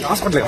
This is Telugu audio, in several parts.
హాస్పిటల్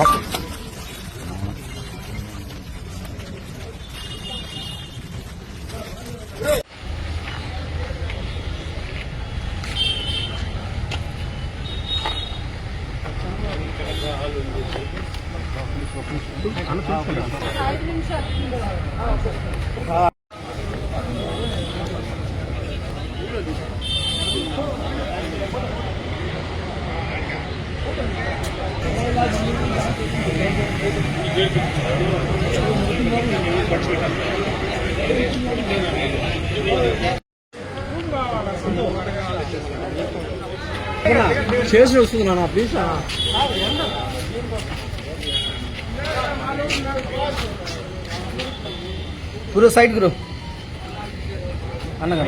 చేసి వస్తుంది నాన్న ప్లీజ్ గురు సైడ్ గురు అన్నగా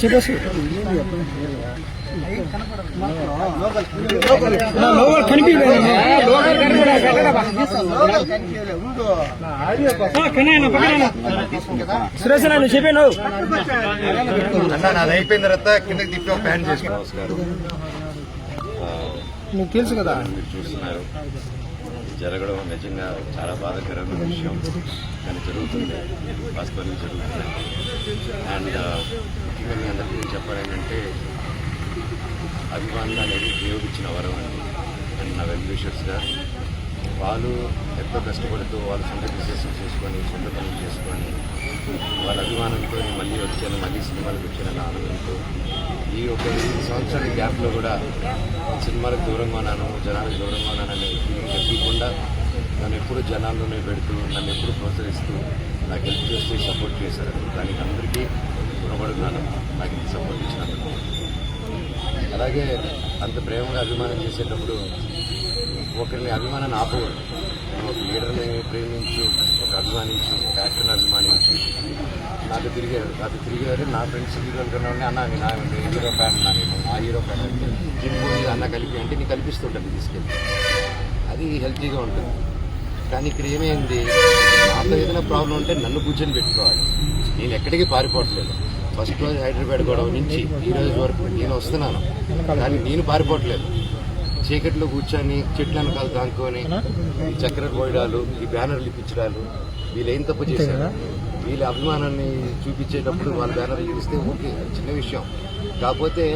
చెప్పేసి సురేష్ నువ్వు చెప్పాను నాది అయిపోయిన తర్వాత కిందకి తిప్పి ప్యాన్ చేసుకోవాలి. నీకు తెలుసు కదా మీరు చూస్తున్నారు, జరగడం నిజంగా చాలా బాధాకరమైన విషయం, కానీ జరుగుతుంది, వాస్తవానికి జరుగుతుంది. అండ్ ముఖ్యంగా మీ అందరికీ చెప్పాలంటే అభిమానులు అనేది దేవుడు ఇచ్చిన వరం అండి. అండ్ నా వెల్ విషర్స్గా వాళ్ళు ఎంతో కష్టపడుతూ వాళ్ళ సొంత బిజినెస్ చేసుకొని సొంత పనులు చేసుకొని వాళ్ళ అభిమానంతో మళ్ళీ వచ్చాను, మళ్ళీ సినిమాలకు వచ్చానన్న ఆనందంతో ఈ ఒక 8 సంవత్సరాల గ్యాప్లో కూడా సినిమాలకు దూరంగా ఉన్నాను, జనాలకు దూరంగా ఉన్నాననే ఫీలింగ్ తప్పకుండా నన్ను ఎప్పుడు జనాల్లోనే పెడుతూ నన్ను ఎప్పుడు ప్రోత్సహిస్తూ నాకు హెల్ప్ చేస్తూ సపోర్ట్ చేశారు. దానికి అందరికీ రుణపడుతున్నాను, నాకు ఇంత సపోర్ట్ ఇచ్చినందుకు. అలాగే అంత ప్రేమగా అభిమానం చేసేటప్పుడు ఒకరిని అభిమానాన్ని ఆపకూడదు. ఒక లీడర్ని ప్రేమించు, ఒక అభిమానించు, ఒక యాక్టర్ని అభిమానించు. నాకు తిరిగారు నా ఫ్రెండ్స్ హీరోలు కన్నా అన్న నా హీరో ఫ్యాన్ అన్నా, నేను ఆ హీరో ఫ్యాన్ అంటే జిమ్ అన్న కలిపి అంటే నీకు కల్పిస్తుంటాను తీసుకెళ్ళి, అది హెల్తీగా ఉంటుంది. కానీ ఇక్కడ ఏమైంది, నాతో ఏదైనా ప్రాబ్లం ఉంటే నన్ను కూర్చొని పెట్టుకోవాలి. నేను ఎక్కడికి పారిపోవట్లేదు. ఫస్ట్ రోజు హైదరాబాద్ గొడవ నుంచి ఈ రోజు వరకు నేను వస్తున్నాను, కానీ నేను పారిపోవట్లేదు. చీకట్లో కూర్చొని చెట్ల వెనకాల దాంకొని ఈ చక్కెర పోయడాలు, ఈ బ్యానర్లు ఇప్పించడాలు, వీళ్ళు ఏం తప్పు చేశారు? వీళ్ళ అభిమానాన్ని చూపించేటప్పుడు వాళ్ళ బ్యానర్లు చూపిస్తే ఓకే, చిన్న విషయం. కాకపోతే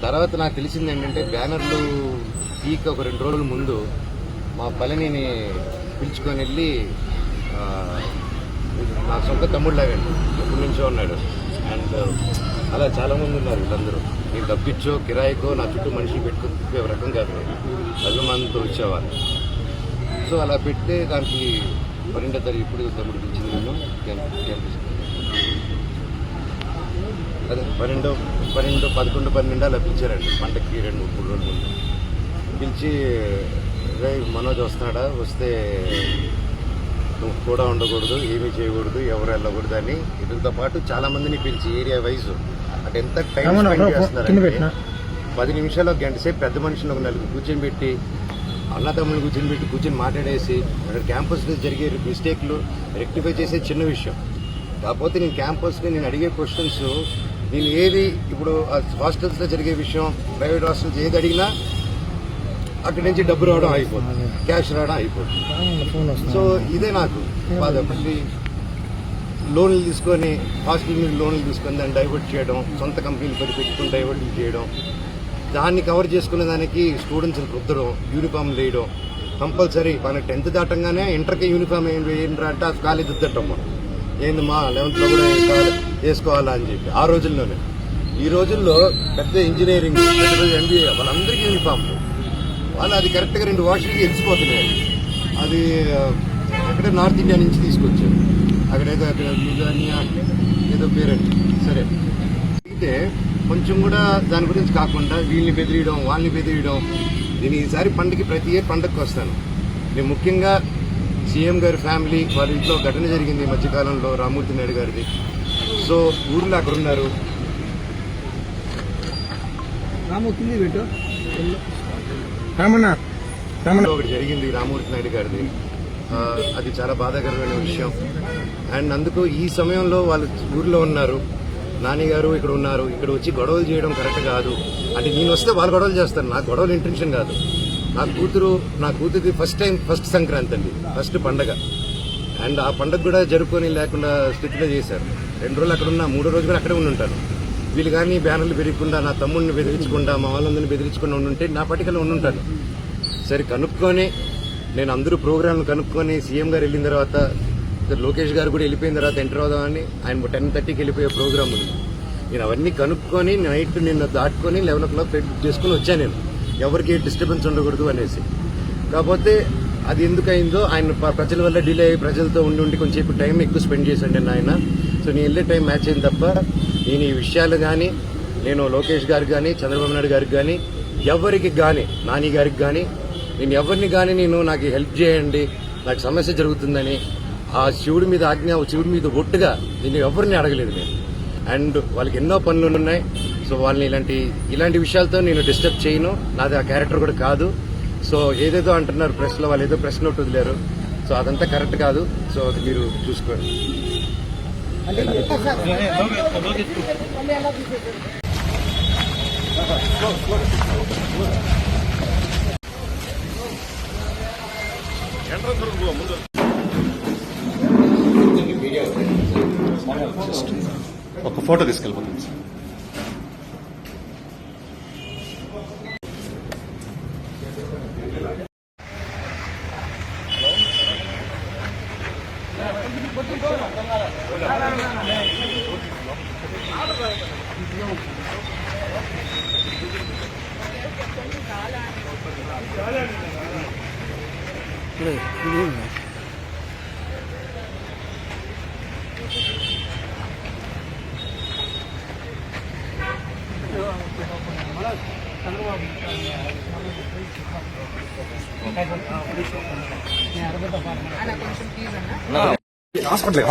తర్వాత నాకు తెలిసింది ఏంటంటే బ్యానర్లు పీక్ ఒక 2 రోజుల ముందు మా పళనిని పిలుచుకొని వెళ్ళి నా సొంత తమ్ముడు లాగండి, ఎప్పటి నుంచో ఉన్నాడు. అండ్ అలా చాలామంది ఉన్నారు. వీళ్ళందరూ నేను తప్పించో కిరాయికో నా చుట్టూ మనిషిని పెట్టుకుని తిప్పే రకం కాదు, అభిమానంతో వచ్చేవాళ్ళు. సో అలా పెడితే దానికి 12వ తారీఖు ఇప్పుడు తమ్ముడు పిలిచింది నేను క్యాంపస్. అదే 12, 11, 12 అలా పిలిచారండి. పంటకి 2-3 రోజుల ముందు పిలిచి మనోజ్ వస్తున్నాడా, వస్తే నువ్వు కూడా ఉండకూడదు, ఏమీ చేయకూడదు, ఎవరు వెళ్ళకూడదు అని వీటితో పాటు చాలా మందిని పిలిచి ఏరియా వైజ్ అంటే ఎంత టైం స్పెండ్ చేస్తున్నారు. 10 నిమిషాలు, 1 గంట సేపు పెద్ద మనుషులు ఒక 4 కూర్చొని పెట్టి, అన్నదమ్ములు కూర్చొని మాట్లాడేసి అక్కడ క్యాంపస్లో జరిగే మిస్టేక్లు రెక్టిఫై చేసే చిన్న విషయం. కాకపోతే నేను క్యాంపస్లో నేను అడిగే క్వశ్చన్స్, నేను ఏది ఇప్పుడు హాస్టల్స్లో జరిగే విషయం, ప్రైవేట్ హాస్టల్స్ ఏది అడిగినా అక్కడి నుంచి డబ్బు రావడం అయిపోతుంది, క్యాష్ రావడం అయిపోతుంది. సో ఇదే నాకు బాధ. మళ్ళీ లోన్లు తీసుకొని హాస్టల్ మీద లోన్లు తీసుకొని దాన్ని డైవర్ట్ చేయడం, సొంత కంపెనీలు పెట్టుకుని డైవర్ట్ చేయడం, దాన్ని కవర్ చేసుకునే దానికి స్టూడెంట్స్ని రుద్దడం, యూనిఫామ్లు వేయడం కంపల్సరీ. మన 10th దాటంగానే ఇంటర్కి యూనిఫామ్ ఏం వేయండి అంటే కాలేజ్ రుద్దటం. మనం ఏంది మా 11th లో కూడా వేసుకోవాలా అని చెప్పి ఆ రోజుల్లోనే ఈ రోజుల్లో పెద్ద ఇంజనీరింగ్ పెద్ద పెద్ద ఎంబీఏ వాళ్ళందరికీ యూనిఫామ్ వాళ్ళు అది కరెక్ట్గా 2 వాషులకి వెలిసిపోతున్నాయి. అది ఎక్కడ నార్త్ ఇండియా నుంచి తీసుకొచ్చారు. అక్కడేదో మిజానియా ఏదో పేరండి. సరే అయితే కొంచెం కూడా దాని గురించి కాకుండా వీళ్ళని బెదిరియడం వాళ్ళని బెదిరియడం. నేను ఈసారి ప్రతి ఇయర్ పండగకి వస్తాను. నేను ముఖ్యంగా సీఎం గారి ఫ్యామిలీ వాళ్ళ ఇంట్లో ఘటన జరిగింది ఈ మధ్యకాలంలో, రామ్మూర్తి నాయుడు గారిది. సో ఊర్లో అక్కడ ఉన్నారు. ఒకటి జరిగింది రామ్మూర్తి నాయుడు గారిది. అది చాలా బాధాకరమైన విషయం. అండ్ అందుకు ఈ సమయంలో వాళ్ళు ఊర్లో ఉన్నారు, నాని గారు ఇక్కడ ఉన్నారు. ఇక్కడ వచ్చి గొడవలు చేయడం కరెక్ట్ కాదు. అంటే నేను వస్తే వాళ్ళు గొడవలు చేస్తారు, నాకు గొడవలు ఇంటెన్షన్ కాదు. నా కూతురిది ఫస్ట్ సంక్రాంతి అండి, ఫస్ట్ పండగ. అండ్ ఆ పండగ కూడా జరుపుకొని లేకుండా స్థితిలో చేశారు. 2 రోజులు అక్కడ ఉన్నా, 3వ రోజు కూడా అక్కడే ఉండుంటాను. వీళ్ళు కానీ బ్యానర్లు పెరగకుండా, నా తమ్ముడిని బెదిరించకుండా, మా వాళ్ళందరినీ బెదిరించకుండా ఉండుంటే నా పట్టికలో ఉండుంటాను. సరే కనుక్కొని నేను అందరూ ప్రోగ్రాంలు కనుక్కొని సీఎం గారు వెళ్ళిన తర్వాత, లోకేష్ గారు కూడా వెళ్ళిపోయిన తర్వాత ఎంటర్ అవుదామని ఆయన 10:30కి వెళ్ళిపోయే ప్రోగ్రామ్ ఉంది. నేను అవన్నీ కనుక్కొని నైట్ నిన్న దాటుకొని 11 o'clock చేసుకుని వచ్చాను. నేను ఎవరికి డిస్టర్బెన్స్ ఉండకూడదు అనేసి. కాకపోతే అది ఎందుకయిందో ఆయన ప్రజల వల్ల డిలే అయ్యి ప్రజలతో ఉండి కొంచెం టైం ఎక్కువ స్పెండ్ చేశాను ఆయన. సో నేను వెళ్ళే టైం మ్యాచ్ అయింది తప్ప నేను ఈ విషయాలు కానీ, నేను లోకేష్ గారికి కానీ, చంద్రబాబు నాయుడు గారికి కానీ, ఎవరికి కానీ, నాని గారికి కానీ, నేను ఎవరిని కానీ నాకు హెల్ప్ చేయండి, నాకు సమస్య జరుగుతుందని ఆ శివుడి మీద ఆజ్ఞ, శివుడి మీద ఒట్టుగా నేను ఎవరిని అడగలేదు నేను. అండ్ వాళ్ళకి ఎన్నో పనులు ఉన్నాయి. సో వాళ్ళని ఇలాంటి విషయాలతో నేను డిస్టర్బ్ చేయను. నాది ఆ క్యారెక్టర్ కూడా కాదు. సో ఏదేదో అంటున్నారు ప్రెస్లో, వాళ్ళు ఏదో ప్రెస్ నోట్ వదిలేరు. సో అదంతా కరెక్ట్ కాదు. సో అది మీరు చూసుకోండి. ఒక ఫోటో తీసుకెళ్ళిపోతుంది సార్. హాస్పిటల్